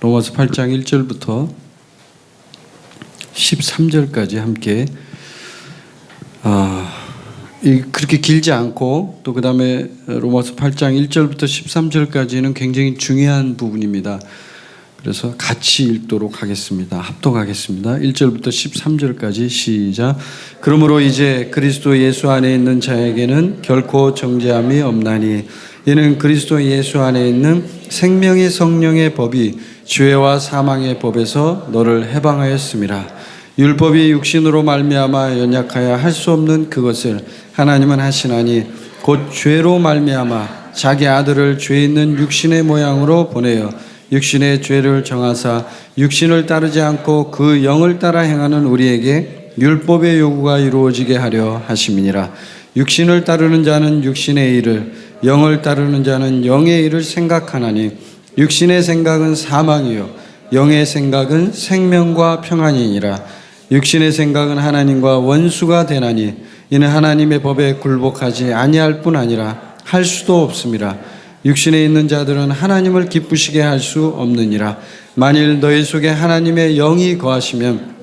로마서 8장 1절부터 13절까지 함께 그렇게 길지 않고 또 그 다음에 로마서 8장 1절부터 13절까지는 굉장히 중요한 부분입니다. 그래서 같이 읽도록 하겠습니다. 합독하겠습니다. 1절부터 13절까지 시작. 그러므로 이제 그리스도 예수 안에 있는 자에게는 결코 정죄함이 없나니 이는 그리스도 예수 안에 있는 생명의 성령의 법이 죄와 사망의 법에서 너를 해방하였음이라. 율법이 육신으로 말미암아 연약하여 할 수 없는 그것을 하나님은 하시나니 곧 죄로 말미암아 자기 아들을 죄 있는 육신의 모양으로 보내어 육신의 죄를 정하사 육신을 따르지 않고 그 영을 따라 행하는 우리에게 율법의 요구가 이루어지게 하려 하심이니라. 육신을 따르는 자는 육신의 일을, 영을 따르는 자는 영의 일을 생각하나니 육신의 생각은 사망이요 영의 생각은 생명과 평안이니라. 육신의 생각은 하나님과 원수가 되나니 이는 하나님의 법에 굴복하지 아니할 뿐 아니라 할 수도 없음이라. 육신에 있는 자들은 하나님을 기쁘시게 할 수 없느니라. 만일 너희 속에 하나님의 영이 거하시면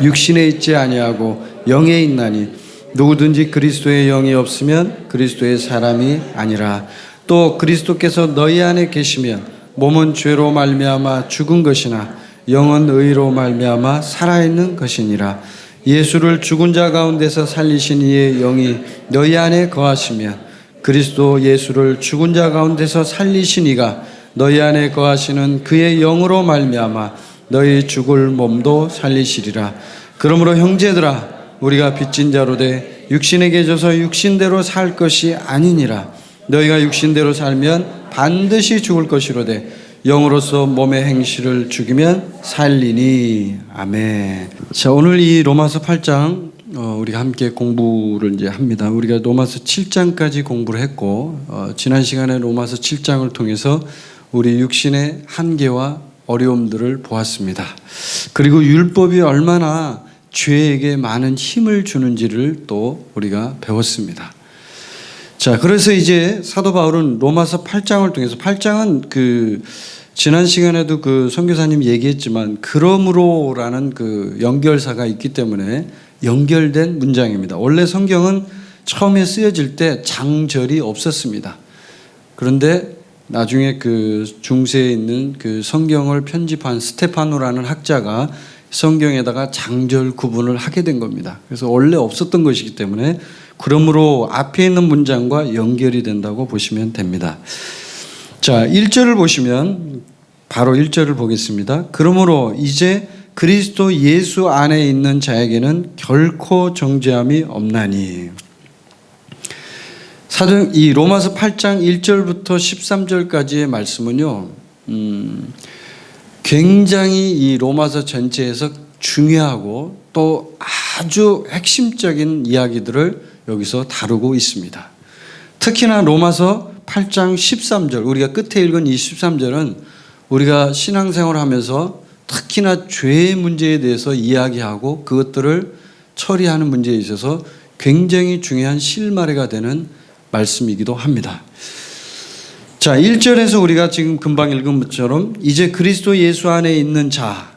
육신에 있지 아니하고 영에 있나니 누구든지 그리스도의 영이 없으면 그리스도의 사람이 아니라. 또 그리스도께서 너희 안에 계시면 몸은 죄로 말미암아 죽은 것이나 영은 의로 말미암아 살아있는 것이니라. 예수를 죽은 자 가운데서 살리신 이의 영이 너희 안에 거하시면 그리스도 예수를 죽은 자 가운데서 살리신 이가 너희 안에 거하시는 그의 영으로 말미암아 너희 죽을 몸도 살리시리라. 그러므로 형제들아 우리가 빚진 자로 돼 육신에게 져서 육신대로 살 것이 아니니라. 너희가 육신대로 살면 반드시 죽을 것이로되 영으로서 몸의 행실을 죽이면 살리니. 아멘. 자, 오늘 이 로마서 8장 우리가 함께 공부를 이제 합니다. 우리가 로마서 7장까지 공부를 했고 지난 시간에 로마서 7장을 통해서 우리 육신의 한계와 어려움들을 보았습니다. 그리고 율법이 얼마나 죄에게 많은 힘을 주는지를 또 우리가 배웠습니다. 자, 그래서 이제 사도 바울은 로마서 8장을 통해서 8장은 지난 시간에도 선교사님 얘기했지만 그러므로라는 연결사가 있기 때문에 연결된 문장입니다. 원래 성경은 처음에 쓰여질 때 장절이 없었습니다. 그런데 나중에 중세에 있는 성경을 편집한 스테파노라는 학자가 성경에다가 장절 구분을 하게 된 겁니다. 그래서 원래 없었던 것이기 때문에 그러므로 앞에 있는 문장과 연결이 된다고 보시면 됩니다. 자, 1절을 보시면 바로 1절을 보겠습니다. 그러므로 이제 그리스도 예수 안에 있는 자에게는 결코 정죄함이 없나니. 이 로마서 8장 1절부터 13절까지의 말씀은요, 굉장히 이 로마서 전체에서 중요하고 또 아주 핵심적인 이야기들을 여기서 다루고 있습니다. 특히나 로마서 8장 13절, 우리가 끝에 읽은 이 13절은 우리가 신앙생활을 하면서 특히나 죄의 문제에 대해서 이야기하고 그것들을 처리하는 문제에 있어서 굉장히 중요한 실마리가 되는 말씀이기도 합니다. 자, 1절에서 우리가 지금 금방 읽은 것처럼 이제 그리스도 예수 안에 있는 자,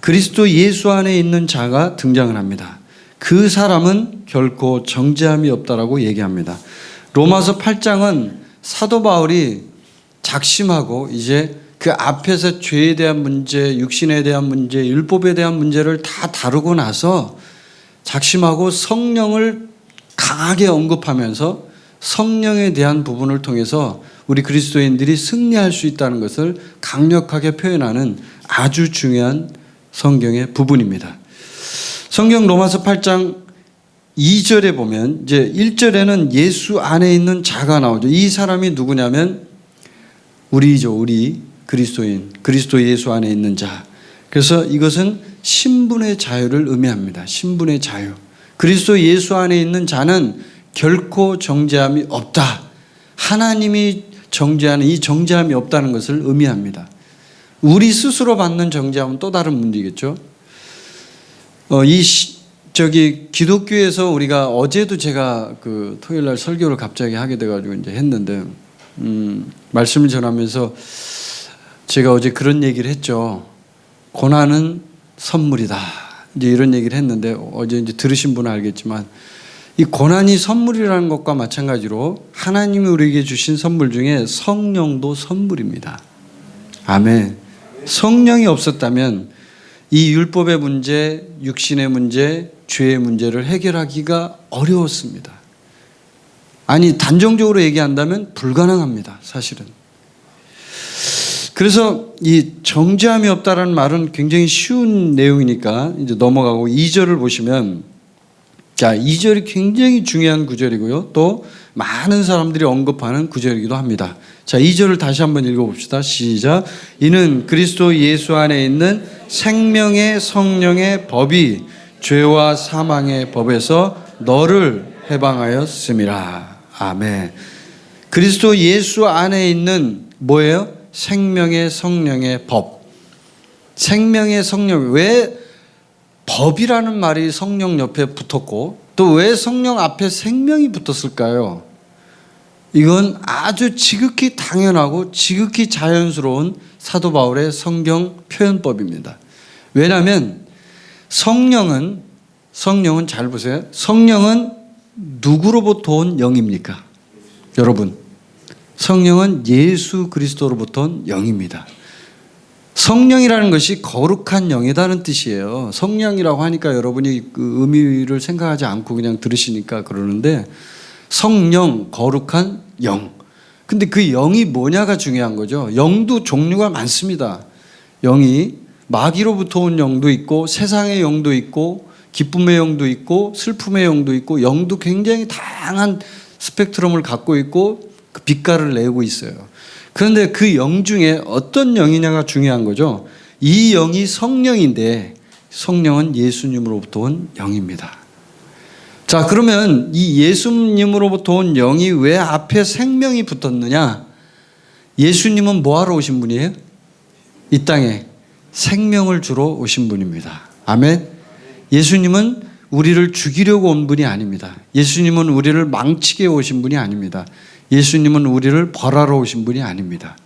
그리스도 예수 안에 있는 자가 등장을 합니다. 그 사람은 결코 정죄함이 없다라고 얘기합니다. 로마서 8장은 사도 바울이 작심하고 이제 그 앞에서 죄에 대한 문제, 육신에 대한 문제, 율법에 대한 문제를 다 다루고 나서 작심하고 성령을 강하게 언급하면서 성령에 대한 부분을 통해서 우리 그리스도인들이 승리할 수 있다는 것을 강력하게 표현하는 아주 중요한 성경의 부분입니다. 성경 로마서 8장 2절에 보면 이제 1절에는 예수 안에 있는 자가 나오죠. 이 사람이 누구냐면 우리죠. 우리 그리스도인, 그리스도 예수 안에 있는 자. 그래서 이것은 신분의 자유를 의미합니다. 신분의 자유. 그리스도 예수 안에 있는 자는 결코 정죄함이 없다. 하나님이 정죄하는 이 정죄함이 없다는 것을 의미합니다. 우리 스스로 받는 정죄함은 또 다른 문제겠죠. 기독교에서 우리가 어제도 제가 토요일 날 설교를 갑자기 하게 돼가지고 이제 했는데, 말씀을 전하면서 제가 어제 그런 얘기를 했죠. 고난은 선물이다. 이제 이런 얘기를 했는데 어제 이제 들으신 분은 알겠지만 이 고난이 선물이라는 것과 마찬가지로 하나님이 우리에게 주신 선물 중에 성령도 선물입니다. 아멘. 성령이 없었다면 이 율법의 문제, 육신의 문제, 죄의 문제를 해결하기가 어려웠습니다. 아니, 단정적으로 얘기한다면 불가능합니다. 사실은. 그래서 이 정죄함이 없다라는 말은 굉장히 쉬운 내용이니까 이제 넘어가고 2절을 보시면, 자, 2절이 굉장히 중요한 구절이고요. 또 많은 사람들이 언급하는 구절이기도 합니다. 자, 2절을 다시 한번 읽어봅시다. 시작. 이는 그리스도 예수 안에 있는 생명의 성령의 법이 죄와 사망의 법에서 너를 해방하였음이라. 아멘. 그리스도 예수 안에 있는 뭐예요? 생명의 성령의 법. 생명의 성령. 왜 법이라는 말이 성령 옆에 붙었고 또 왜 성령 앞에 생명이 붙었을까요? 이건 아주 지극히 당연하고 지극히 자연스러운 사도 바울의 성경 표현법입니다. 왜냐하면 성령은 잘 보세요. 성령은 누구로부터 온 영입니까? 여러분, 성령은 예수 그리스도로부터 온 영입니다. 성령이라는 것이 거룩한 영이라는 뜻이에요. 성령이라고 하니까 여러분이 그 의미를 생각하지 않고 그냥 들으시니까 그러는데, 성령, 거룩한 영. 근데 그 영이 뭐냐가 중요한 거죠. 영도 종류가 많습니다. 영이 마귀로부터 온 영도 있고 세상의 영도 있고 기쁨의 영도 있고 슬픔의 영도 있고, 영도 굉장히 다양한 스펙트럼을 갖고 있고 그 빛깔을 내고 있어요. 그런데 그 영 중에 어떤 영이냐가 중요한 거죠. 이 영이 성령인데 성령은 예수님으로부터 온 영입니다. 자, 그러면 이 예수님으로부터 온 영이 왜 앞에 생명이 붙었느냐? 예수님은 뭐하러 오신 분이에요? 이 땅에 생명을 주러 오신 분입니다. 아멘. 예수님은 우리를 죽이려고 온 분이 아닙니다. 예수님은 우리를 망치게 오신 분이 아닙니다. 예수님은 우리를 벌하러 오신 분이 아닙니다.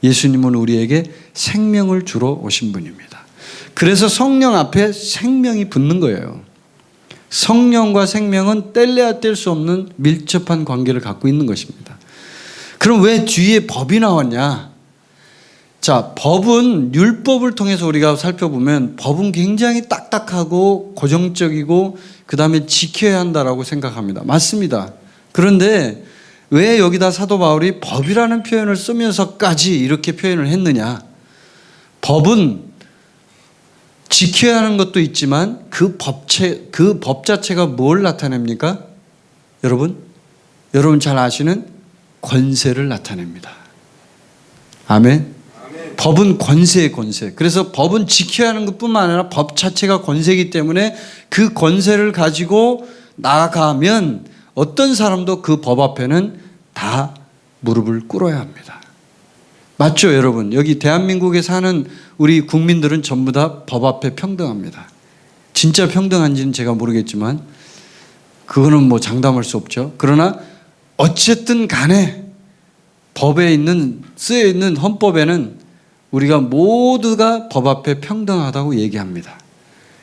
예수님은 우리에게 생명을 주러 오신 분입니다. 그래서 성령 앞에 생명이 붙는 거예요. 성령과 생명은 뗄래야 뗄 수 없는 밀접한 관계를 갖고 있는 것입니다. 그럼 왜 뒤에 법이 나왔냐? 자, 법은 율법을 통해서 우리가 살펴보면 법은 굉장히 딱딱하고 고정적이고 그 다음에 지켜야 한다라고 생각합니다. 맞습니다. 그런데 왜 여기다 사도 바울이 법이라는 표현을 쓰면서까지 이렇게 표현을 했느냐? 법은 지켜야 하는 것도 있지만 그 법 자체가 뭘 나타냅니까? 여러분 잘 아시는 권세를 나타냅니다. 아멘. 법은 권세의 권세. 그래서 법은 지켜야 하는 것뿐만 아니라 법 자체가 권세이기 때문에 그 권세를 가지고 나아가면 어떤 사람도 그 법 앞에는 다 무릎을 꿇어야 합니다. 맞죠, 여러분? 여기 대한민국에 사는 우리 국민들은 전부 다 법 앞에 평등합니다. 진짜 평등한지는 제가 모르겠지만 그거는 뭐 장담할 수 없죠. 그러나 어쨌든 간에 법에 쓰여 있는 헌법에는 우리가 모두가 법 앞에 평등하다고 얘기합니다.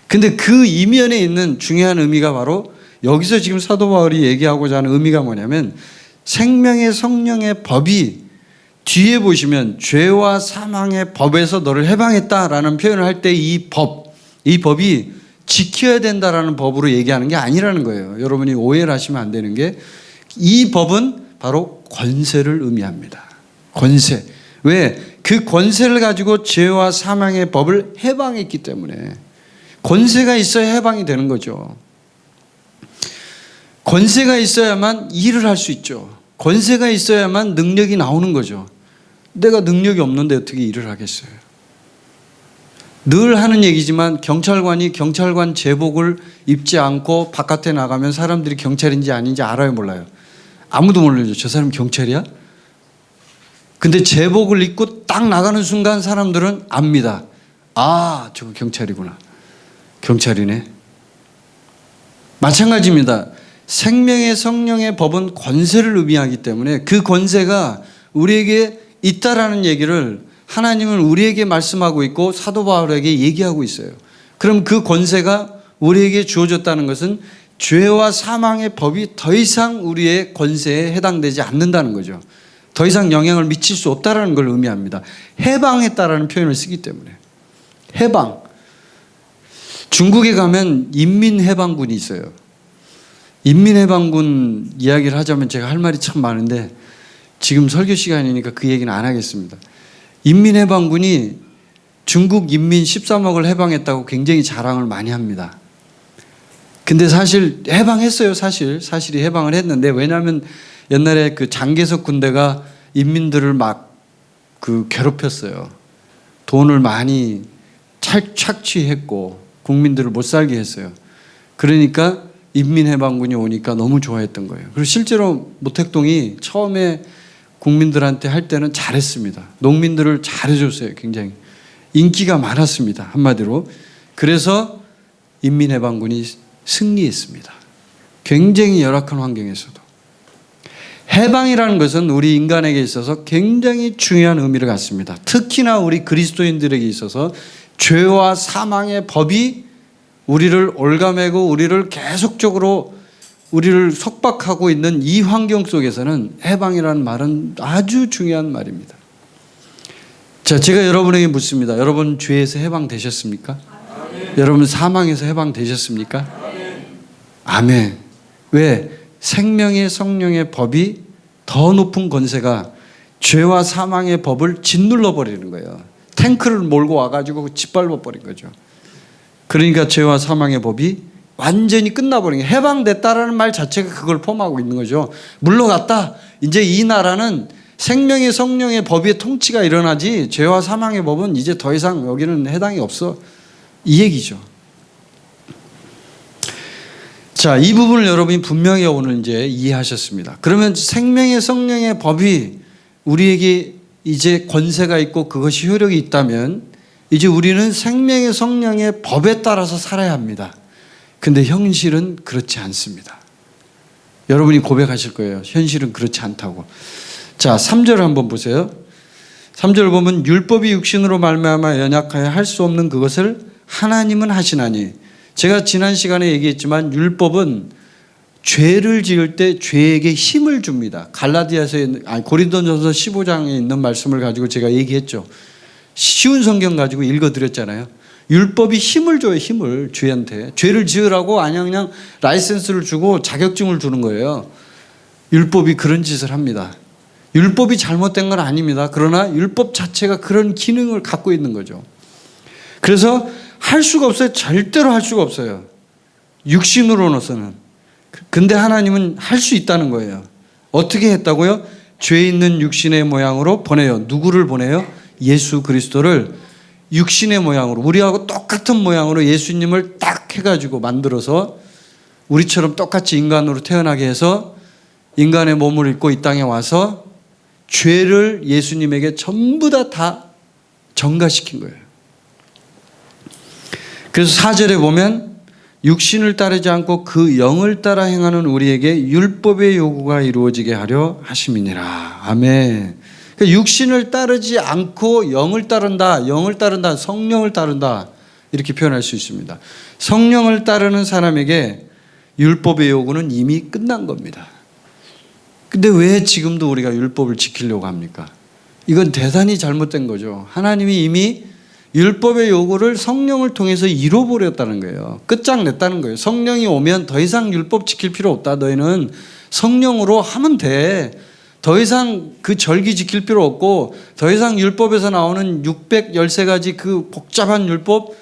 근데 그 이면에 있는 중요한 의미가 바로 여기서 지금 사도 바울이 얘기하고자 하는 의미가 뭐냐면, 생명의 성령의 법이 뒤에 보시면 죄와 사망의 법에서 너를 해방했다라는 표현을 할 때 이 법이 지켜야 된다라는 법으로 얘기하는 게 아니라는 거예요. 여러분이 오해를 하시면 안 되는 게, 이 법은 바로 권세를 의미합니다. 권세. 왜? 그 권세를 가지고 죄와 사망의 법을 해방했기 때문에. 권세가 있어야 해방이 되는 거죠. 권세가 있어야만 일을 할 수 있죠. 권세가 있어야만 능력이 나오는 거죠. 내가 능력이 없는데 어떻게 일을 하겠어요? 늘 하는 얘기지만 경찰관이 경찰관 제복을 입지 않고 바깥에 나가면 사람들이 경찰인지 아닌지 알아요, 몰라요? 아무도 모르죠. 저 사람 경찰이야? 근데 제복을 입고 딱 나가는 순간 사람들은 압니다. 아, 저거 경찰이구나. 경찰이네. 마찬가지입니다. 생명의 성령의 법은 권세를 의미하기 때문에 그 권세가 우리에게 있다라는 얘기를 하나님은 우리에게 말씀하고 있고 사도 바울에게 얘기하고 있어요. 그럼 그 권세가 우리에게 주어졌다는 것은 죄와 사망의 법이 더 이상 우리의 권세에 해당되지 않는다는 거죠. 더 이상 영향을 미칠 수 없다는 걸 의미합니다. 해방했다라는 표현을 쓰기 때문에. 해방. 중국에 가면 인민해방군이 있어요. 인민해방군 이야기를 하자면 제가 할 말이 참 많은데 지금 설교 시간이니까 그 얘기는 안 하겠습니다. 인민해방군이 중국 인민 13억을 해방했다고 굉장히 자랑을 많이 합니다. 근데 사실 해방했어요. 사실이 해방을 했는데, 왜냐하면 옛날에 그 장개석 군대가 인민들을 막 그 괴롭혔어요. 돈을 많이 착취했고 국민들을 못 살게 했어요. 그러니까 인민해방군이 오니까 너무 좋아했던 거예요. 그리고 실제로 모택동이 처음에 국민들한테 할 때는 잘했습니다. 농민들을 잘해줬어요. 굉장히 인기가 많았습니다. 한마디로. 그래서 인민해방군이 승리했습니다. 굉장히 열악한 환경에서도. 해방이라는 것은 우리 인간에게 있어서 굉장히 중요한 의미를 갖습니다. 특히나 우리 그리스도인들에게 있어서 죄와 사망의 법이 우리를 올가매고 우리를 계속적으로 우리를 속박하고 있는 이 환경 속에서는 해방이라는 말은 아주 중요한 말입니다. 자, 제가 여러분에게 묻습니다. 여러분 죄에서 해방되셨습니까? 아멘. 여러분 사망에서 해방되셨습니까? 아멘. 아멘. 왜? 생명의 성령의 법이 더 높은 권세가 죄와 사망의 법을 짓눌러 버리는 거예요. 탱크를 몰고 와가지고 짓밟아 버린 거죠. 그러니까 죄와 사망의 법이 완전히 끝나버린 거예요. 해방됐다라는 말 자체가 그걸 포함하고 있는 거죠. 물러갔다. 이제 이 나라는 생명의 성령의 법의 통치가 일어나지 죄와 사망의 법은 이제 더 이상 여기는 해당이 없어. 이 얘기죠. 자, 이 부분을 여러분이 분명히 오늘 이제 이해하셨습니다. 그러면 생명의 성령의 법이 우리에게 이제 권세가 있고 그것이 효력이 있다면 이제 우리는 생명의 성령의 법에 따라서 살아야 합니다. 근데 현실은 그렇지 않습니다. 여러분이 고백하실 거예요. 현실은 그렇지 않다고. 자, 3절 한번 보세요. 3절 보면 율법이 육신으로 말미암아 연약하여 할 수 없는 그것을 하나님은 하시나니. 제가 지난 시간에 얘기했지만 율법은 죄를 지을 때 죄에게 힘을 줍니다. 고린도전서 15장에 있는 말씀을 가지고 제가 얘기했죠. 쉬운 성경 가지고 읽어드렸잖아요. 율법이 힘을 줘요. 힘을 죄한테. 죄를 지으라고 그냥 라이센스를 주고 자격증을 주는 거예요. 율법이 그런 짓을 합니다. 율법이 잘못된 건 아닙니다. 그러나 율법 자체가 그런 기능을 갖고 있는 거죠. 그래서 할 수가 없어요. 절대로 할 수가 없어요. 육신으로서는. 근데 하나님은 할 수 있다는 거예요. 어떻게 했다고요? 죄 있는 육신의 모양으로 보내요. 누구를 보내요? 예수 그리스도를 육신의 모양으로, 우리하고 똑같은 모양으로 예수님을 딱 해가지고 만들어서 우리처럼 똑같이 인간으로 태어나게 해서 인간의 몸을 입고 이 땅에 와서 죄를 예수님에게 전부 다 전가시킨 거예요. 그래서 4절에 보면 육신을 따르지 않고 그 영을 따라 행하는 우리에게 율법의 요구가 이루어지게 하려 하심이니라. 아멘. 그러니까 육신을 따르지 않고 영을 따른다, 성령을 따른다 이렇게 표현할 수 있습니다. 성령을 따르는 사람에게 율법의 요구는 이미 끝난 겁니다. 근데 왜 지금도 우리가 율법을 지키려고 합니까? 이건 대단히 잘못된 거죠. 하나님이 이미 율법의 요구를 성령을 통해서 이뤄버렸다는 거예요. 끝장냈다는 거예요. 성령이 오면 더 이상 율법 지킬 필요 없다. 너희는 성령으로 하면 돼. 더 이상 그 절기 지킬 필요 없고 더 이상 율법에서 나오는 613가지 그 복잡한 율법,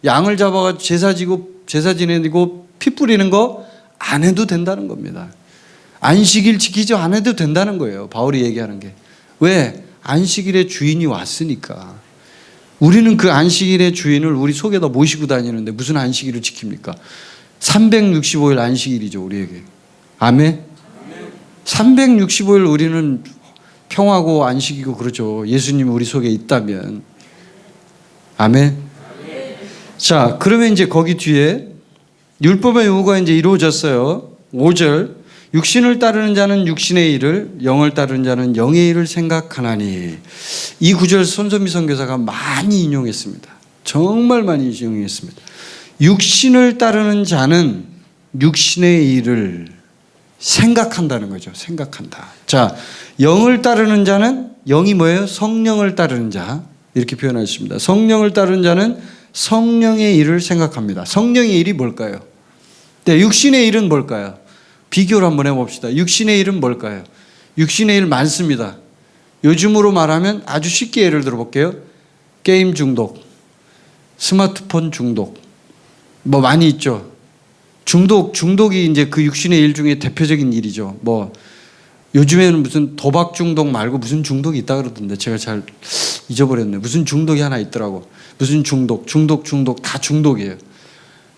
양을 잡아가지고 제사 지내고 피 뿌리는 거 안 해도 된다는 겁니다. 안식일 지키지 안 해도 된다는 거예요. 바울이 얘기하는 게. 왜? 안식일의 주인이 왔으니까. 우리는 그 안식일의 주인을 우리 속에다 모시고 다니는데 무슨 안식일을 지킵니까? 365일 안식일이죠, 우리에게. 아멘? 365일 우리는 평화고 안식이고 그렇죠. 예수님이 우리 속에 있다면. 아멘? 자, 그러면 이제 거기 뒤에 율법의 요구가 이제 이루어졌어요. 5절. 육신을 따르는 자는 육신의 일을, 영을 따르는 자는 영의 일을 생각하나니. 이 구절 손선미 선교사가 많이 인용했습니다. 정말 많이 인용했습니다. 육신을 따르는 자는 육신의 일을 생각한다는 거죠. 생각한다. 자, 영을 따르는 자는, 영이 뭐예요? 성령을 따르는 자, 이렇게 표현하셨습니다. 성령을 따르는 자는 성령의 일을 생각합니다. 성령의 일이 뭘까요? 네, 육신의 일은 뭘까요? 비교를 한번 해봅시다. 육신의 일은 뭘까요? 육신의 일 많습니다. 요즘으로 말하면 아주 쉽게 예를 들어볼게요. 게임 중독, 스마트폰 중독, 뭐 많이 있죠. 중독이 이제 그 육신의 일 중에 대표적인 일이죠. 뭐 요즘에는 무슨 도박 중독 말고 무슨 중독이 있다 그러던데 제가 잘 잊어버렸네요. 무슨 중독이 하나 있더라고. 무슨 중독 다 중독이에요.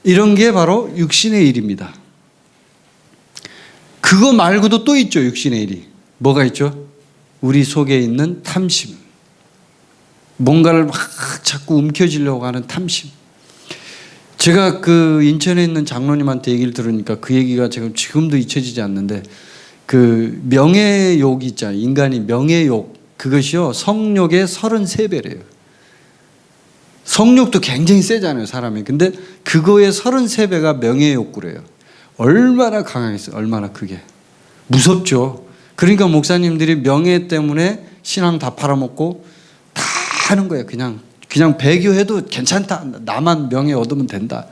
이런 게 바로 육신의 일입니다. 그거 말고도 또 있죠. 육신의 일이. 뭐가 있죠? 우리 속에 있는 탐심. 뭔가를 막 자꾸 움켜쥐려고 하는 탐심. 제가 그 인천에 있는 장로님한테 얘기를 들으니까 그 얘기가 지금도 잊혀지지 않는데, 그 명예욕이 있잖아요. 인간이 명예욕, 그것이요 성욕의 33배래요. 성욕도 굉장히 세잖아요, 사람이. 근데 그거의 33배가 명예욕구래요. 얼마나 강하겠어요. 얼마나 그게 무섭죠. 그러니까 목사님들이 명예 때문에 신앙 다 팔아먹고 다 하는 거예요. 그냥 배교해도 괜찮다. 나만 명예 얻으면 된다.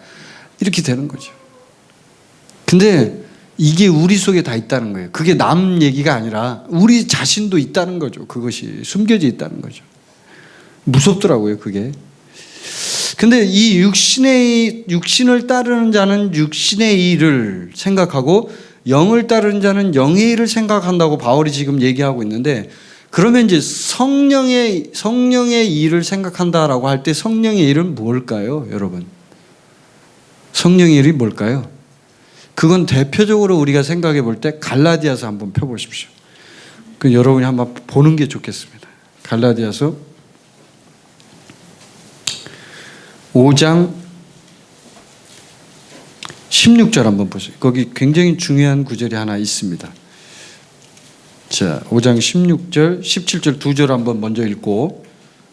이렇게 되는 거죠. 근데 이게 우리 속에 다 있다는 거예요. 그게 남 얘기가 아니라 우리 자신도 있다는 거죠. 그것이 숨겨져 있다는 거죠. 무섭더라고요, 그게. 근데 이 육신을 따르는 자는 육신의 일을 생각하고 영을 따르는 자는 영의 일을 생각한다고 바울이 지금 얘기하고 있는데, 그러면 이제 성령의 일을 생각한다라고 할 때 성령의 일은 뭘까요, 여러분? 성령의 일이 뭘까요? 그건 대표적으로 우리가 생각해 볼 때 갈라디아서 한번 펴보십시오. 그 여러분이 한번 보는 게 좋겠습니다. 갈라디아서 5장 16절 한번 보세요. 거기 굉장히 중요한 구절이 하나 있습니다. 자, 5장 16절, 17절 두 절 한번 먼저 읽고,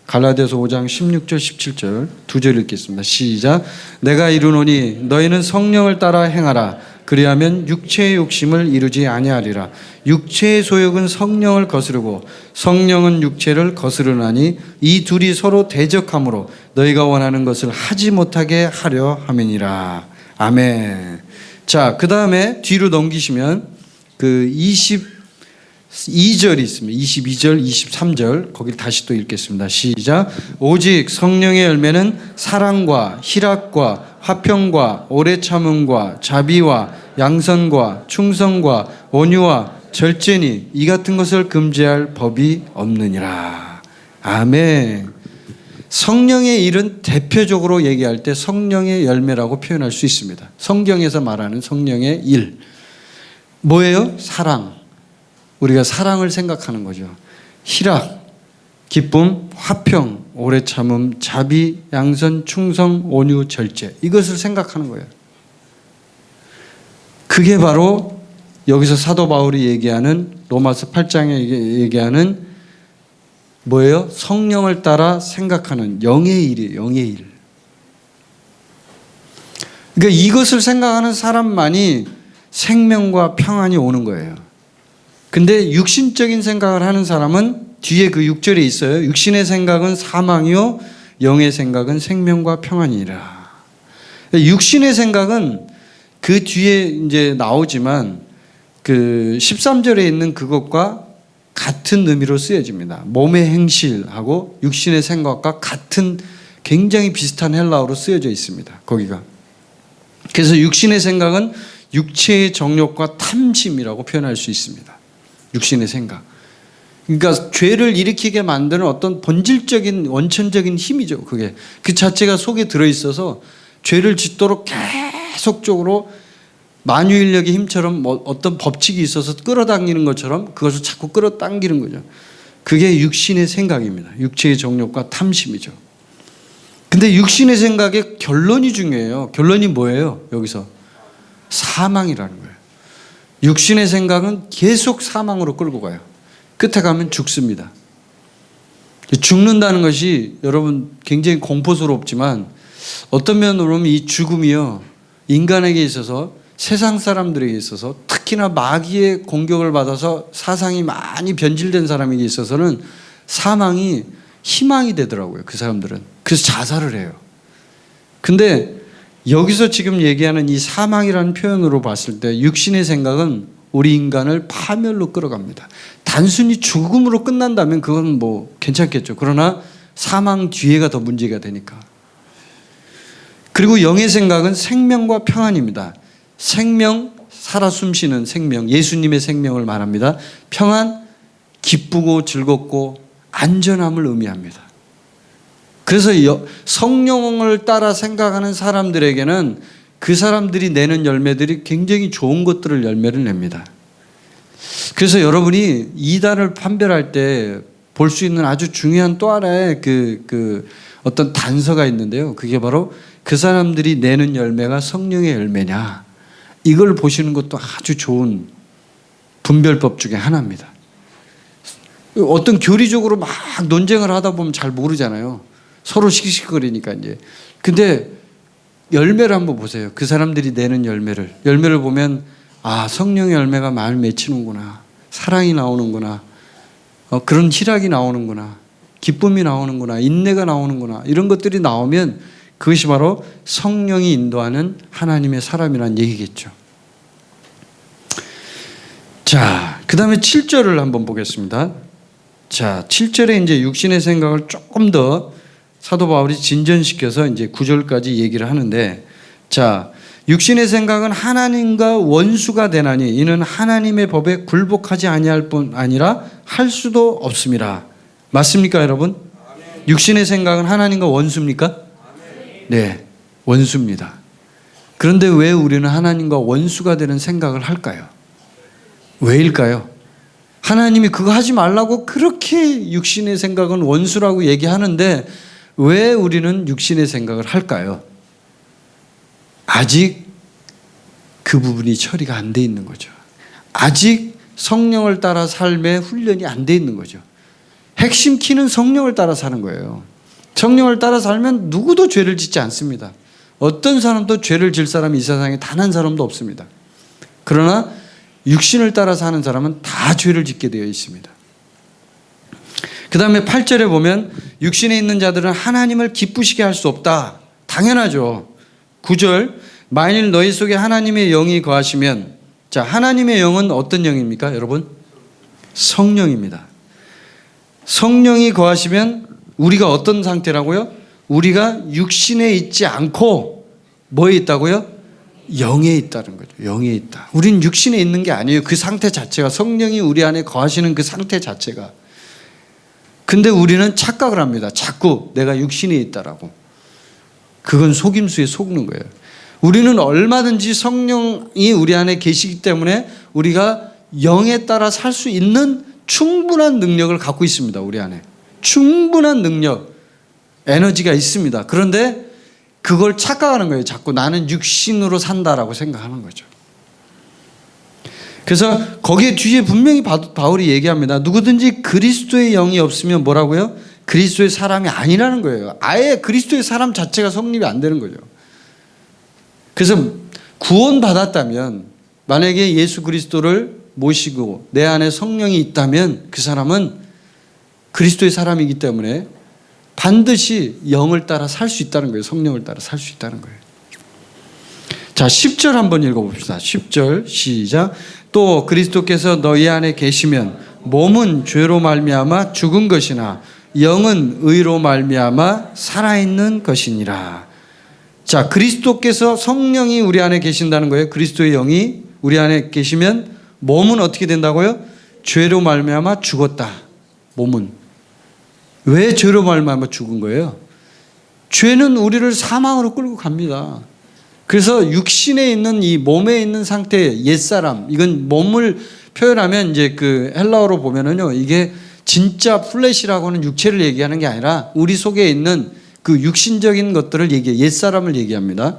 갈라디아서 5장 16절, 17절 두 절 읽겠습니다. 시작. 내가 이르노니 너희는 성령을 따라 행하라. 그리하면 육체의 욕심을 이루지 아니하리라. 육체의 소욕은 성령을 거스르고 성령은 육체를 거스르나니 이 둘이 서로 대적하므로 너희가 원하는 것을 하지 못하게 하려 함이니라. 아멘. 자, 그 다음에 뒤로 넘기시면 그 22절이 있습니다. 22절, 23절 거기를 다시 또 읽겠습니다. 시작. 오직 성령의 열매는 사랑과 희락과 화평과 오래 참음과 자비와 양선과 충성과 온유와 절제니 이 같은 것을 금지할 법이 없느니라. 아멘. 성령의 일은 대표적으로 얘기할 때 성령의 열매라고 표현할 수 있습니다. 성경에서 말하는 성령의 일. 뭐예요? 사랑. 우리가 사랑을 생각하는 거죠. 희락, 기쁨, 화평, 오래 참음, 자비, 양선, 충성, 온유, 절제. 이것을 생각하는 거예요. 그게 바로 여기서 사도 바울이 얘기하는 로마서 8장에 얘기하는 뭐예요? 성령을 따라 생각하는 영의 일이에요. 영의 일. 그러니까 이것을 생각하는 사람만이 생명과 평안이 오는 거예요. 근데 육신적인 생각을 하는 사람은 뒤에 그 6절에 있어요. 육신의 생각은 사망이요 영의 생각은 생명과 평안이라. 육신의 생각은 그 뒤에 이제 나오지만 그 13절에 있는 그것과 같은 의미로 쓰여집니다. 몸의 행실하고 육신의 생각과 같은 굉장히 비슷한 헬라어로 쓰여져 있습니다. 거기가. 그래서 육신의 생각은 육체의 정욕과 탐심이라고 표현할 수 있습니다. 육신의 생각. 그러니까 죄를 일으키게 만드는 어떤 본질적인 원천적인 힘이죠. 그게 그 자체가 속에 들어있어서 죄를 짓도록 계속적으로 만유인력의 힘처럼 뭐 어떤 법칙이 있어서 끌어당기는 것처럼 그것을 자꾸 끌어당기는 거죠. 그게 육신의 생각입니다. 육체의 정욕과 탐심이죠. 근데 육신의 생각의 결론이 중요해요. 결론이 뭐예요? 여기서 사망이라는 거예요. 육신의 생각은 계속 사망으로 끌고 가요. 끝에 가면 죽습니다. 죽는다는 것이 여러분 굉장히 공포스럽지만 어떤 면으로 보면 이 죽음이요, 인간에게 있어서, 세상 사람들에게 있어서, 특히나 마귀의 공격을 받아서 사상이 많이 변질된 사람에게 있어서는 사망이 희망이 되더라고요. 그 사람들은. 그래서 자살을 해요. 근데 여기서 지금 얘기하는 이 사망이라는 표현으로 봤을 때 육신의 생각은 우리 인간을 파멸로 끌어갑니다. 단순히 죽음으로 끝난다면 그건 뭐 괜찮겠죠. 그러나 사망 뒤에가 더 문제가 되니까. 그리고 영의 생각은 생명과 평안입니다. 생명, 살아 숨쉬는 생명, 예수님의 생명을 말합니다. 평안, 기쁘고 즐겁고 안전함을 의미합니다. 그래서 성령을 따라 생각하는 사람들에게는 그 사람들이 내는 열매들이 굉장히 좋은 것들을 열매를 냅니다. 그래서 여러분이 이단을 판별할 때 볼 수 있는 아주 중요한 또 하나의 어떤 단서가 있는데요. 그게 바로 그 사람들이 내는 열매가 성령의 열매냐, 이걸 보시는 것도 아주 좋은 분별법 중에 하나입니다. 어떤 교리적으로 막 논쟁을 하다 보면 잘 모르잖아요. 서로 씩씩거리니까 이제. 근데 열매를 한번 보세요. 그 사람들이 내는 열매를 보면 아, 성령의 열매가 마음을 맺히는구나, 사랑이 나오는구나, 그런 희락이 나오는구나, 기쁨이 나오는구나, 인내가 나오는구나, 이런 것들이 나오면 그것이 바로 성령이 인도하는 하나님의 사람이라는 얘기겠죠. 자, 그 다음에 7절을 한번 보겠습니다. 자, 7절에 이제 육신의 생각을 조금 더 사도 바울이 진전시켜서 이제 9절까지 얘기를 하는데, 자, 육신의 생각은 하나님과 원수가 되나니 이는 하나님의 법에 굴복하지 아니할 뿐 아니라 할 수도 없습니다. 맞습니까, 여러분? 육신의 생각은 하나님과 원수입니까? 네, 원수입니다. 그런데 왜 우리는 하나님과 원수가 되는 생각을 할까요? 왜일까요? 하나님이 그거 하지 말라고 그렇게 육신의 생각은 원수라고 얘기하는데 왜 우리는 육신의 생각을 할까요? 아직 그 부분이 처리가 안 돼 있는 거죠. 아직 성령을 따라 삶의 훈련이 안 돼 있는 거죠. 핵심 키는 성령을 따라 사는 거예요. 성령을 따라 살면 누구도 죄를 짓지 않습니다. 어떤 사람도 죄를 질 사람이 이 세상에 단 한 사람도 없습니다. 그러나 육신을 따라 사는 사람은 다 죄를 짓게 되어 있습니다. 그 다음에 8절에 보면 육신에 있는 자들은 하나님을 기쁘시게 할 수 없다. 당연하죠. 9절, 만일 너희 속에 하나님의 영이 거하시면, 자, 하나님의 영은 어떤 영입니까, 여러분? 성령입니다. 성령이 거하시면 우리가 어떤 상태라고요? 우리가 육신에 있지 않고 뭐에 있다고요? 영에 있다는 거죠. 영에 있다. 우린 육신에 있는 게 아니에요. 그 상태 자체가, 성령이 우리 안에 거하시는 그 상태 자체가. 근데 우리는 착각을 합니다. 자꾸 내가 육신에 있다라고. 그건 속임수에 속는 거예요. 우리는 얼마든지 성령이 우리 안에 계시기 때문에 우리가 영에 따라 살 수 있는 충분한 능력을 갖고 있습니다. 우리 안에 충분한 능력, 에너지가 있습니다. 그런데 그걸 착각하는 거예요. 자꾸 나는 육신으로 산다라고 생각하는 거죠. 그래서 거기에 뒤에 분명히 바울이 얘기합니다. 누구든지 그리스도의 영이 없으면 뭐라고요? 그리스도의 사람이 아니라는 거예요. 아예 그리스도의 사람 자체가 성립이 안 되는 거죠. 그래서 구원받았다면, 만약에 예수 그리스도를 모시고 내 안에 성령이 있다면 그 사람은 그리스도의 사람이기 때문에 반드시 영을 따라 살 수 있다는 거예요. 성령을 따라 살 수 있다는 거예요. 자, 10절 한번 읽어봅시다. 10절 시작. 또 그리스도께서 너희 안에 계시면 몸은 죄로 말미암아 죽은 것이나 영은 의로 말미암아 살아있는 것이니라. 자, 그리스도께서, 성령이 우리 안에 계신다는 거예요. 그리스도의 영이 우리 안에 계시면 몸은 어떻게 된다고요? 죄로 말미암아 죽었다. 몸은 왜 죄로 말미암아 죽은 거예요? 죄는 우리를 사망으로 끌고 갑니다. 그래서 육신에 있는 이 몸에 있는 상태의 옛사람, 이건 몸을 표현하면 이제 그 헬라어로 보면은요, 이게 진짜 플래시라고 하는 육체를 얘기하는 게 아니라 우리 속에 있는 그 육신적인 것들을 옛사람을 얘기합니다.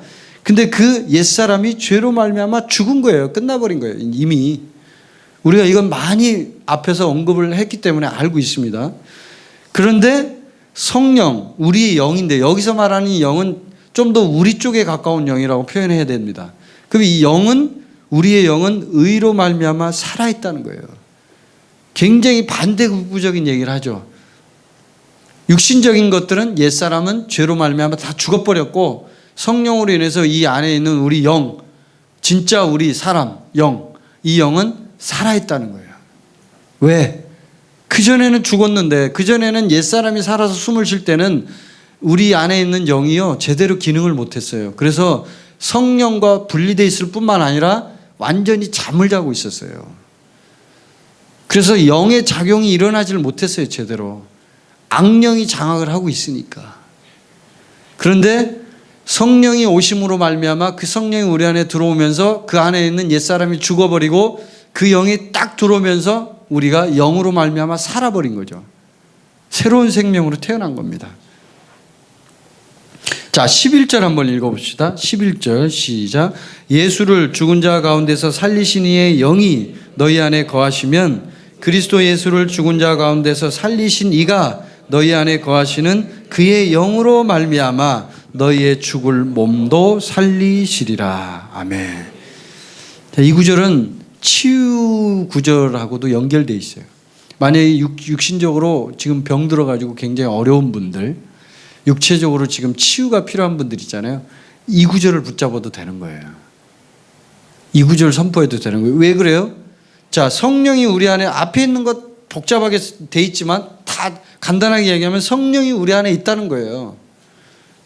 근데 그 옛사람이 죄로 말미암아 죽은 거예요. 끝나버린 거예요. 이미. 우리가 이건 많이 앞에서 언급을 했기 때문에 알고 있습니다. 그런데 성령, 우리의 영인데 여기서 말하는 이 영은 좀 더 우리 쪽에 가까운 영이라고 표현해야 됩니다. 그럼 이 영은, 우리의 영은 의로 말미암아 살아있다는 거예요. 굉장히 반대급부적인 얘기를 하죠. 육신적인 것들은, 옛사람은 죄로 말미암아 다 죽어버렸고 성령으로 인해서 이 안에 있는 우리 영, 진짜 우리 사람, 영, 이 영은 살아있다는 거예요. 왜? 그전에는 죽었는데, 그전에는 옛사람이 살아서 숨을 쉴 때는 우리 안에 있는 영이요 제대로 기능을 못했어요. 그래서 성령과 분리되어 있을 뿐만 아니라 완전히 잠을 자고 있었어요. 그래서 영의 작용이 일어나지를 못했어요. 제대로. 악령이 장악을 하고 있으니까. 그런데 성령이 오심으로 말미암아 그 성령이 우리 안에 들어오면서 그 안에 있는 옛사람이 죽어버리고 그 영이 딱 들어오면서 우리가 영으로 말미암아 살아버린 거죠. 새로운 생명으로 태어난 겁니다. 자, 11절 한번 읽어봅시다. 11절 시작. 예수를 죽은 자 가운데서 살리신 이의 영이 너희 안에 거하시면 그리스도 예수를 죽은 자 가운데서 살리신 이가 너희 안에 거하시는 그의 영으로 말미암아 너희의 죽을 몸도 살리시리라. 아멘. 자, 이 구절은 치유 구절하고도 연결되어 있어요. 만약에 육신적으로 지금 병 들어가지고 굉장히 어려운 분들, 육체적으로 지금 치유가 필요한 분들 있잖아요. 이 구절을 붙잡아도 되는 거예요. 이 구절을 선포해도 되는 거예요. 왜 그래요? 자, 성령이 우리 안에, 앞에 있는 것 복잡하게 돼 있지만 다 간단하게 얘기하면 성령이 우리 안에 있다는 거예요.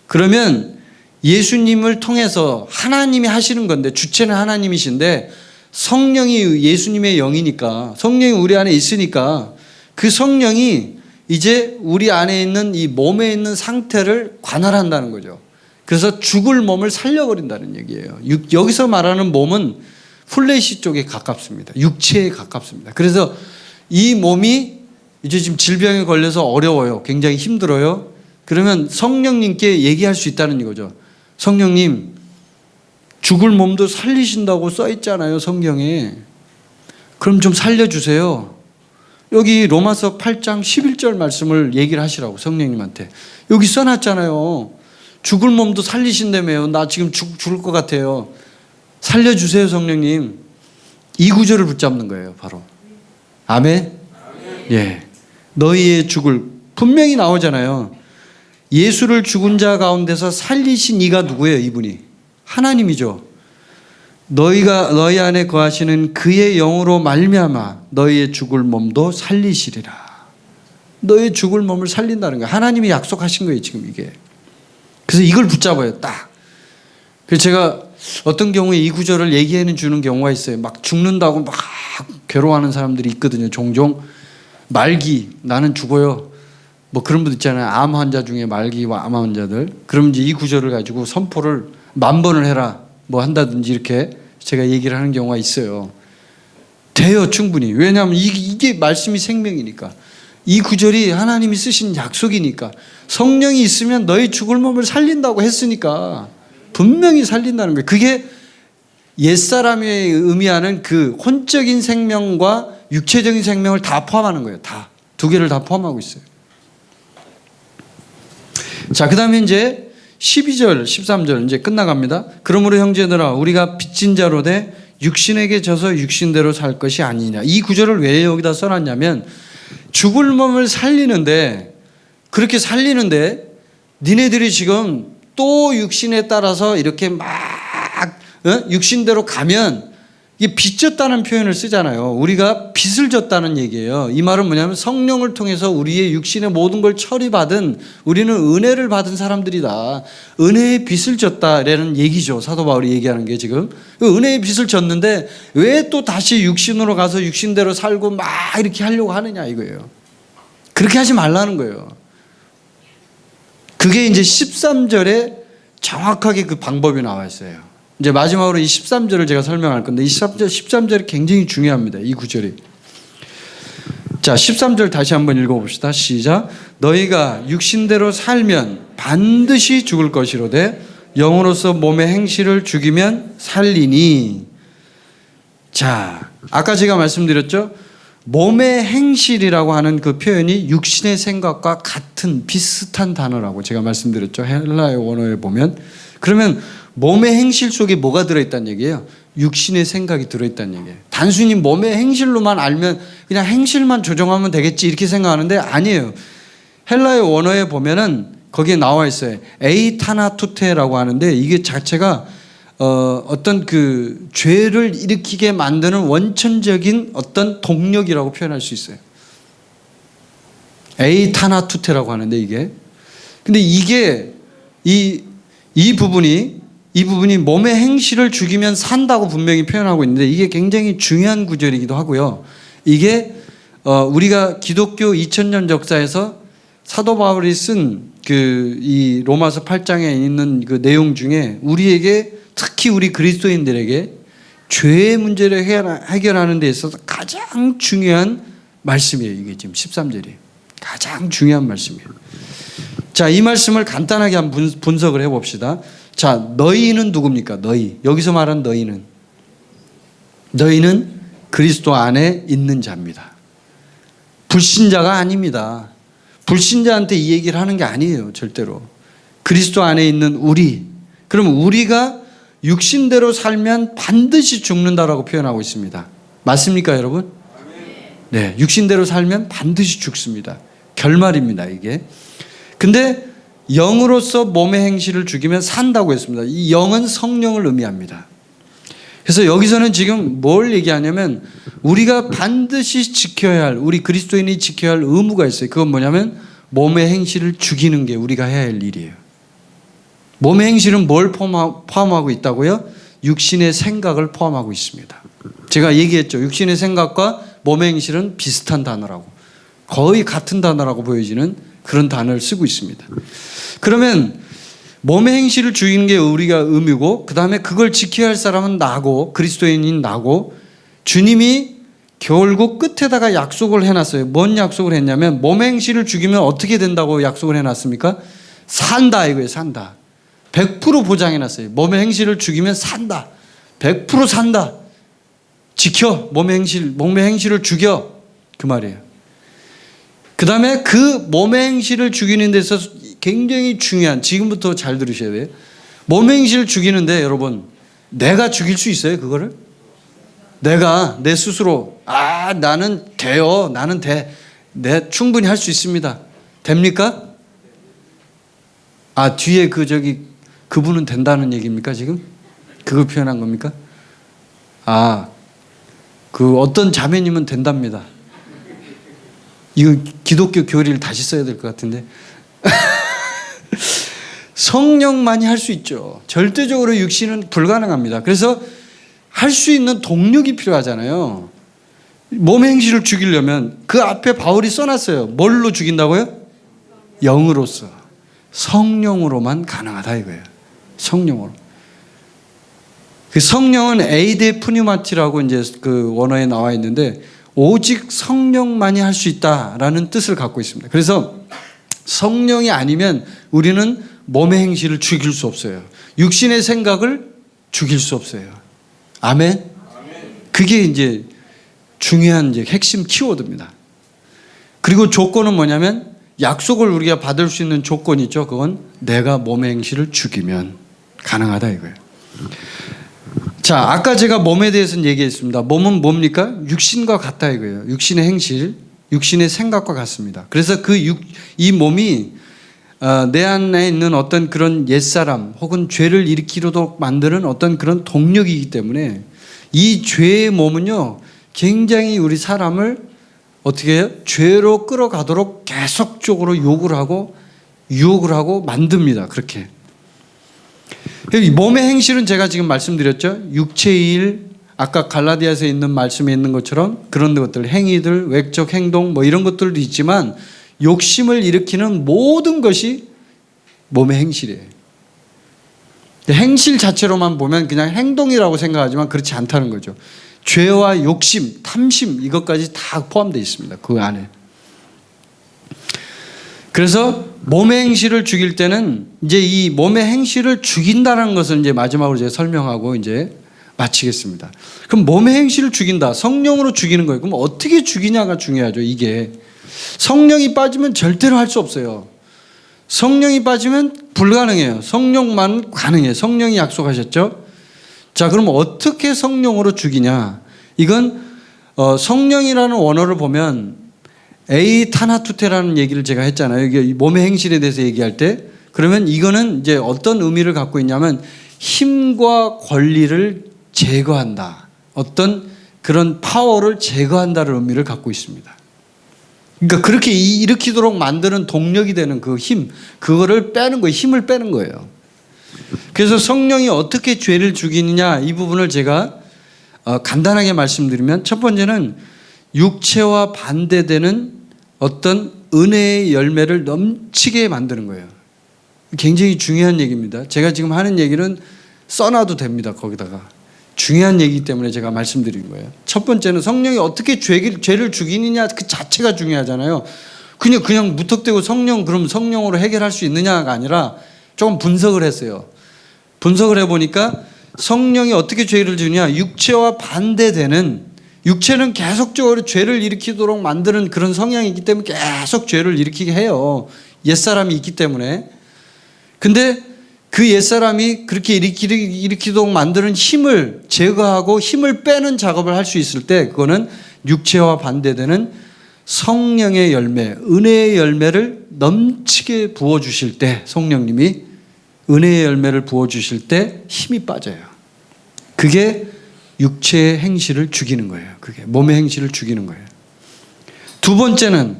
그러면 예수님을 통해서 하나님이 하시는 건데, 주체는 하나님이신데 성령이 예수님의 영이니까, 성령이 우리 안에 있으니까 그 성령이 이제 우리 안에 있는 이 몸에 있는 상태를 관할한다는 거죠. 그래서 죽을 몸을 살려버린다는 얘기예요. 여기서 말하는 몸은 플래시 쪽에 가깝습니다. 육체에 가깝습니다. 그래서 이 몸이 이제 지금 질병에 걸려서 어려워요. 굉장히 힘들어요. 그러면 성령님께 얘기할 수 있다는 이거죠. 성령님, 죽을 몸도 살리신다고 써 있잖아요, 성경에. 그럼 좀 살려주세요. 여기 로마서 8장 11절 말씀을 얘기를 하시라고, 성령님한테. 여기 써놨잖아요. 죽을 몸도 살리신다며요. 나 지금 죽을 것 같아요. 살려주세요, 성령님. 이 구절을 붙잡는 거예요, 바로. 아멘? 예. 너희의 죽을, 분명히 나오잖아요. 예수를 죽은 자 가운데서 살리신 이가 누구예요, 이분이? 하나님이죠. 너희 안에 거하시는 그의 영으로 말미암아 너희의 죽을 몸도 살리시리라. 너희의 죽을 몸을 살린다는 거예요. 하나님이 약속하신 거예요, 지금 이게. 그래서 이걸 붙잡아요, 딱. 그래서 제가 어떤 경우에 이 구절을 얘기해 주는 경우가 있어요. 막 죽는다고 막 괴로워하는 사람들이 있거든요. 종종 말기, 나는 죽어요. 뭐 그런 분 있잖아요. 암 환자 중에 말기와 암 환자들. 그러면 이제 이 구절을 가지고 선포를 10,000번을 해라. 뭐 한다든지 이렇게 제가 얘기를 하는 경우가 있어요. 돼요, 충분히. 왜냐하면 이게 말씀이 생명이니까. 이 구절이 하나님이 쓰신 약속이니까. 성령이 있으면 너희 죽을 몸을 살린다고 했으니까 분명히 살린다는 거예요. 그게 옛사람이 의미하는 그 혼적인 생명과 육체적인 생명을 다 포함하는 거예요. 다. 두 개를 다 포함하고 있어요. 자, 그 다음에 이제 12절, 13절 이제 끝나갑니다. 그러므로 형제들아, 우리가 빚진 자로 돼 육신에게 져서 육신대로 살 것이 아니냐. 이 구절을 왜 여기다 써놨냐면, 죽을 몸을 살리는데, 그렇게 살리는데 니네들이 지금 또 육신에 따라서 이렇게 막 육신대로 가면 이게 빚졌다는 표현을 쓰잖아요. 우리가 빚을 졌다는 얘기예요. 이 말은 뭐냐면 성령을 통해서 우리의 육신의 모든 걸 처리받은, 우리는 은혜를 받은 사람들이다. 은혜의 빚을 졌다라는 얘기죠. 사도 바울이 얘기하는 게 지금. 은혜의 빚을 졌는데 왜 또 다시 육신으로 가서 육신대로 살고 막 이렇게 하려고 하느냐 이거예요. 그렇게 하지 말라는 거예요. 그게 이제 13절에 정확하게 그 방법이 나와 있어요. 이제 마지막으로 이 13절을 제가 설명할 건데, 이 13절이 굉장히 중요합니다. 이 구절이. 자, 13절 다시 한번 읽어봅시다. 시작. 너희가 육신대로 살면 반드시 죽을 것이로되 영으로서 몸의 행실을 죽이면 살리니. 자, 아까 제가 말씀드렸죠. 몸의 행실이라고 하는 그 표현이 육신의 생각과 같은 비슷한 단어라고 제가 말씀드렸죠. 헬라어 원어에 보면. 그러면 몸의 행실 속에 뭐가 들어있다는 얘기예요? 육신의 생각이 들어있다는 얘기예요. 단순히 몸의 행실로만 알면 그냥 행실만 조정하면 되겠지 이렇게 생각하는데 아니에요. 헬라어 원어에 보면은 거기에 나와 있어요. 에이타나투테라고 하는데 이게 자체가 어떤 그 죄를 일으키게 만드는 원천적인 어떤 동력이라고 표현할 수 있어요. 에이타나투테라고 하는데 이게. 근데 이게 이 부분이 몸의 행실을 죽이면 산다고 분명히 표현하고 있는데 이게 굉장히 중요한 구절이기도 하고요. 이게 우리가 기독교 2000년 역사에서 사도 바울이 쓴 이 로마서 8장에 있는 그 내용 중에 우리에게 특히 우리 그리스도인들에게 죄의 문제를 해결하는 데 있어서 가장 중요한 말씀이에요. 이게 지금 13절이에요. 가장 중요한 말씀이에요. 자, 이 말씀을 간단하게 한번 분석을 해봅시다. 자, 너희는 누굽니까? 너희. 여기서 말한 너희는 그리스도 안에 있는 자입니다. 불신자가 아닙니다. 불신자한테 이 얘기를 하는 게 아니에요. 절대로. 그리스도 안에 있는 우리. 그럼 우리가 육신대로 살면 반드시 죽는다라고 표현하고 있습니다. 맞습니까, 여러분? 네, 육신대로 살면 반드시 죽습니다. 결말입니다, 이게. 근데 영으로서 몸의 행실을 죽이면 산다고 했습니다. 이 영은 성령을 의미합니다. 그래서 여기서는 지금 뭘 얘기하냐면 우리가 반드시 지켜야 할, 우리 그리스도인이 지켜야 할 의무가 있어요. 그건 뭐냐면 몸의 행실을 죽이는 게 우리가 해야 할 일이에요. 몸의 행실은 뭘 포함하고 있다고요? 육신의 생각을 포함하고 있습니다. 제가 얘기했죠. 육신의 생각과 몸의 행실은 비슷한 단어라고, 거의 같은 단어라고 보여지는 그런 단어를 쓰고 있습니다. 그러면 몸의 행실을 죽이는 게 우리가 의미고, 그 다음에 그걸 지켜야 할 사람은 나고, 그리스도인인 나고, 주님이 결국 끝에다가 약속을 해놨어요. 뭔 약속을 했냐면 몸의 행실을 죽이면 어떻게 된다고 약속을 해놨습니까? 산다 이거예요. 산다. 100% 보장해놨어요. 몸의 행실을 죽이면 산다. 100% 산다. 지켜. 몸의 행실을 죽여. 그 말이에요. 그 다음에 그 몸의 행실을 죽이는 데서 굉장히 중요한, 지금부터 잘 들으셔야 돼요. 몸의 행실을 죽이는데 여러분, 내가 죽일 수 있어요, 그거를? 내가 내 스스로 나는 돼요. 나는 돼. 내 충분히 할 수 있습니다. 됩니까? 뒤에 그분은 된다는 얘기입니까, 지금? 그걸 표현한 겁니까? 그 어떤 자매님은 된답니다. 이거 기독교 교리를 다시 써야 될 것 같은데. 성령만이 할 수 있죠. 절대적으로 육신은 불가능합니다. 그래서 할 수 있는 동력이 필요하잖아요. 몸의 행실을 죽이려면 그 앞에 바울이 써놨어요. 뭘로 죽인다고요? 영으로서. 성령으로만 가능하다 이거예요. 성령으로. 그 성령은 에이데 푸뉴마티라고 이제 그 원어에 나와 있는데 오직 성령만이 할 수 있다라는 뜻을 갖고 있습니다. 그래서 성령이 아니면 우리는 몸의 행실을 죽일 수 없어요. 육신의 생각을 죽일 수 없어요. 아멘? 그게 이제 중요한 이제 핵심 키워드입니다. 그리고 조건은 뭐냐면 약속을 우리가 받을 수 있는 조건이 있죠. 그건 내가 몸의 행실을 죽이면 가능하다 이거예요. 자, 아까 제가 몸에 대해서는 얘기했습니다. 몸은 뭡니까? 육신과 같다 이거예요. 육신의 행실, 육신의 생각과 같습니다. 그래서 이 몸이 내 안에 있는 어떤 그런 옛사람 혹은 죄를 일으키려도 만드는 어떤 그런 동력이기 때문에 이 죄의 몸은요, 굉장히 우리 사람을 어떻게 해요? 죄로 끌어가도록 계속적으로 욕을 하고 유혹을 하고 만듭니다. 그렇게. 몸의 행실은 제가 지금 말씀드렸죠. 육체의 일, 아까 갈라디아서에 있는 말씀에 있는 것처럼 그런 것들, 행위들, 외적 행동 뭐 이런 것들도 있지만 욕심을 일으키는 모든 것이 몸의 행실이에요. 행실 자체로만 보면 그냥 행동이라고 생각하지만 그렇지 않다는 거죠. 죄와 욕심, 탐심 이것까지 다 포함되어 있습니다. 그 안에. 그래서 몸의 행실을 죽일 때는 이제 이 몸의 행실을 죽인다는 것을 이제 마지막으로 제가 설명하고 이제 마치겠습니다. 그럼 몸의 행실을 죽인다. 성령으로 죽이는 거예요. 그럼 어떻게 죽이냐가 중요하죠. 이게 성령이 빠지면 절대로 할 수 없어요. 성령이 빠지면 불가능해요. 성령만 가능해요. 성령이 약속하셨죠. 자, 그럼 어떻게 성령으로 죽이냐? 이건 성령이라는 원어를 보면 에이타나투테라는 얘기를 제가 했잖아요. 이게 몸의 행실에 대해서 얘기할 때, 그러면 이거는 이제 어떤 의미를 갖고 있냐면 힘과 권리를 제거한다. 어떤 그런 파워를 제거한다는 의미를 갖고 있습니다. 그러니까 그렇게 일으키도록 만드는 동력이 되는 그 힘, 그거를 빼는 거예요. 힘을 빼는 거예요. 그래서 성령이 어떻게 죄를 죽이느냐, 이 부분을 제가 간단하게 말씀드리면, 첫 번째는 육체와 반대되는 어떤 은혜의 열매를 넘치게 만드는 거예요. 굉장히 중요한 얘기입니다. 제가 지금 하는 얘기는 써놔도 됩니다. 거기다가. 중요한 얘기이기 때문에 제가 말씀드린 거예요. 첫 번째는 성령이 어떻게 죄를 죽이느냐, 그 자체가 중요하잖아요. 그냥 무턱대고 그럼 성령으로 해결할 수 있느냐가 아니라 조금 분석을 했어요. 분석을 해보니까 성령이 어떻게 죄를 주냐, 육체와 반대되는, 육체는 계속적으로 죄를 일으키도록 만드는 그런 성향이 있기 때문에 계속 죄를 일으키게 해요. 옛사람이 있기 때문에. 근데 그 옛사람이 그렇게 일으키도록 만드는 힘을 제거하고 힘을 빼는 작업을 할 수 있을 때, 그거는 육체와 반대되는 성령의 열매, 은혜의 열매를 넘치게 부어주실 때, 성령님이 은혜의 열매를 부어주실 때 힘이 빠져요. 그게 육체의 행실을 죽이는 거예요. 그게 몸의 행실을 죽이는 거예요. 두 번째는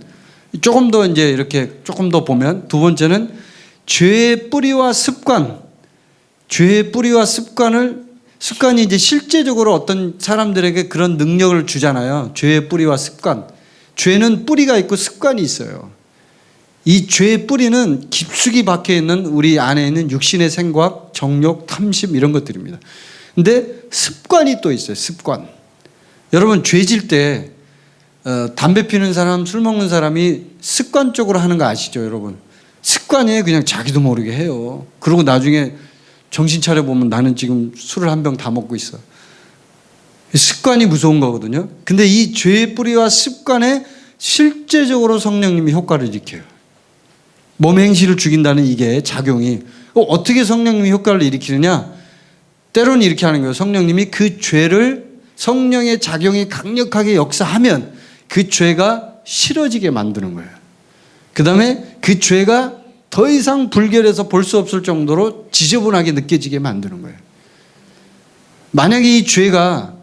조금 더 이제 이렇게 조금 더 보면, 두 번째는 죄의 뿌리와 습관, 죄의 뿌리와 습관이 이제 실제적으로 어떤 사람들에게 그런 능력을 주잖아요. 죄의 뿌리와 습관. 죄는 뿌리가 있고 습관이 있어요. 이 죄의 뿌리는 깊숙이 박혀 있는 우리 안에 있는 육신의 생각, 정욕, 탐심 이런 것들입니다. 근데 습관이 또 있어요. 습관. 여러분 죄질 때 담배 피는 사람, 술 먹는 사람이 습관적으로 하는 거 아시죠, 여러분? 습관이에요. 그냥 자기도 모르게 해요. 그리고 나중에 정신 차려 보면 나는 지금 술을 한 병 다 먹고 있어. 습관이 무서운 거거든요. 근데 이 죄의 뿌리와 습관에 실제적으로 성령님이 효과를 일으켜요. 몸의 행실을 죽인다는 이게 작용이. 어떻게 성령님이 효과를 일으키느냐? 때로는 이렇게 하는 거예요. 성령님이 그 죄를, 성령의 작용이 강력하게 역사하면 그 죄가 싫어지게 만드는 거예요. 그 다음에 그 죄가 더 이상 불결해서 볼 수 없을 정도로 지저분하게 느껴지게 만드는 거예요. 만약에 이 죄가,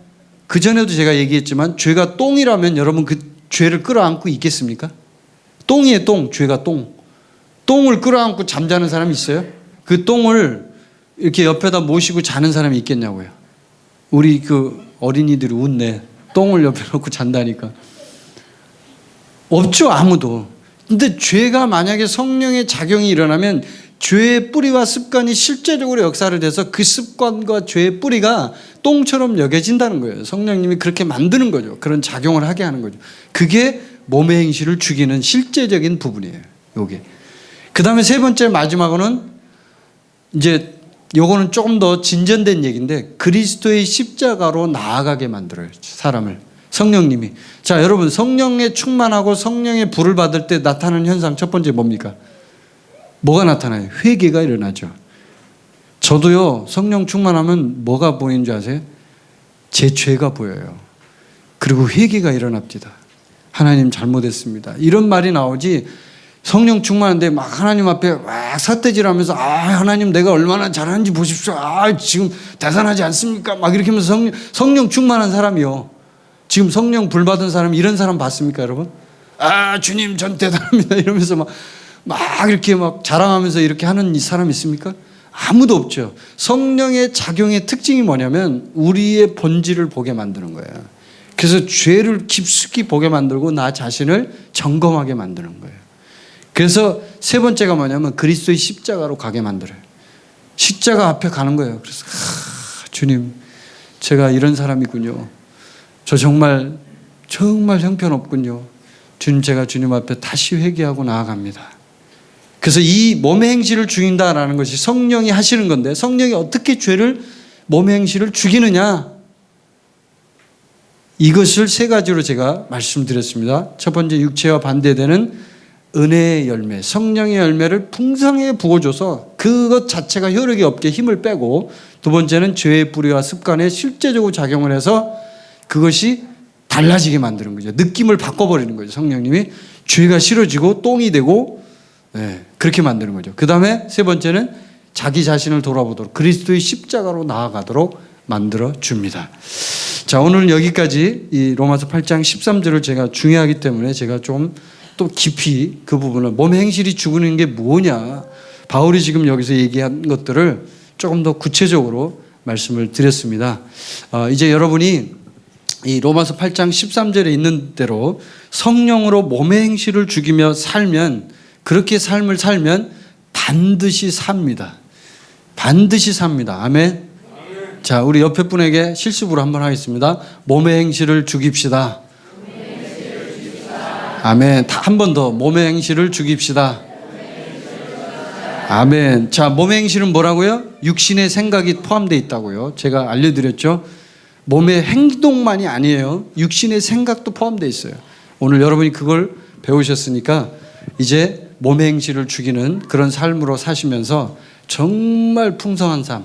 그전에도 제가 얘기했지만 죄가 똥이라면 여러분 그 죄를 끌어안고 있겠습니까? 똥이에요, 똥. 죄가 똥. 똥을 끌어안고 잠자는 사람이 있어요? 그 똥을 이렇게 옆에다 모시고 자는 사람이 있겠냐고요. 우리 그 어린이들이 웃네. 똥을 옆에 놓고 잔다니까. 없죠, 아무도. 근데 죄가 만약에 성령의 작용이 일어나면 죄의 뿌리와 습관이 실제적으로 역사를 해서 그 습관과 죄의 뿌리가 똥처럼 여겨진다는 거예요. 성령님이 그렇게 만드는 거죠. 그런 작용을 하게 하는 거죠. 그게 몸의 행실을 죽이는 실제적인 부분이에요. 요게. 그 다음에 세 번째 마지막으로는 이제 요거는 조금 더 진전된 얘기인데, 그리스도의 십자가로 나아가게 만들어요. 사람을. 성령님이. 자, 여러분 성령에 충만하고 성령의 불을 받을 때 나타나는 현상 첫 번째 뭡니까? 뭐가 나타나요? 회개가 일어나죠. 저도요, 성령 충만하면 뭐가 보이는 줄 아세요? 제 죄가 보여요. 그리고 회개가 일어납니다. 하나님 잘못했습니다. 이런 말이 나오지, 성령 충만한데 막 하나님 앞에 막 삿대질하면서 하나님 내가 얼마나 잘하는지 보십시오. 지금 대단하지 않습니까? 막 이렇게 하면서 성령 충만한 사람이요. 지금 성령 불 받은 사람, 이런 사람 봤습니까, 여러분? 주님 전 대단합니다 이러면서 막 이렇게 막 자랑하면서 이렇게 하는 이 사람 있습니까? 아무도 없죠. 성령의 작용의 특징이 뭐냐면 우리의 본질을 보게 만드는 거예요. 그래서 죄를 깊숙이 보게 만들고 나 자신을 점검하게 만드는 거예요. 그래서 세 번째가 뭐냐면 그리스도의 십자가로 가게 만들어요. 십자가 앞에 가는 거예요. 그래서 주님, 제가 이런 사람이군요. 저 정말 형편없군요. 주님, 제가 주님 앞에 다시 회개하고 나아갑니다. 그래서 이 몸의 행실을 죽인다라는 것이 성령이 하시는 건데 성령이 어떻게 죄를 몸의 행실을 죽이느냐? 이것을 세 가지로 제가 말씀드렸습니다. 첫 번째 육체와 반대되는 은혜의 열매, 성령의 열매를 풍성하게 부어줘서 그것 자체가 효력이 없게 힘을 빼고, 두 번째는 죄의 뿌리와 습관에 실제적으로 작용을 해서 그것이 달라지게 만드는 거죠. 느낌을 바꿔버리는 거죠. 성령님이 죄가 싫어지고 똥이 되고 그렇게 만드는 거죠. 그 다음에 세 번째는 자기 자신을 돌아보도록 그리스도의 십자가로 나아가도록 만들어 줍니다. 자, 오늘은 여기까지 이 로마서 8장 13절을 제가 중요하기 때문에 제가 좀 또 깊이 그 부분을 몸의 행실이 죽는 게 뭐냐, 바울이 지금 여기서 얘기한 것들을 조금 더 구체적으로 말씀을 드렸습니다. 이제 여러분이 이 로마서 8장 13절에 있는 대로 성령으로 몸의 행실을 죽이며 살면, 그렇게 삶을 살면 반드시 삽니다. 반드시 삽니다. 아멘. 자, 우리 옆에 분에게 실습으로 한번 하겠습니다. 몸의 행실을 죽입시다. 아멘. 한 번 더 몸의 행실을 죽입시다. 아멘. 자, 몸의 행실은 뭐라고요? 육신의 생각이 포함되어 있다고요. 제가 알려드렸죠. 몸의 행동만이 아니에요. 육신의 생각도 포함되어 있어요. 오늘 여러분이 그걸 배우셨으니까 이제 몸의 행실을 죽이는 그런 삶으로 사시면서 정말 풍성한 삶,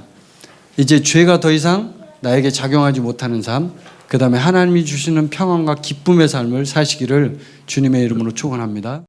이제 죄가 더 이상 나에게 작용하지 못하는 삶, 그 다음에 하나님이 주시는 평안과 기쁨의 삶을 사시기를 주님의 이름으로 축원합니다.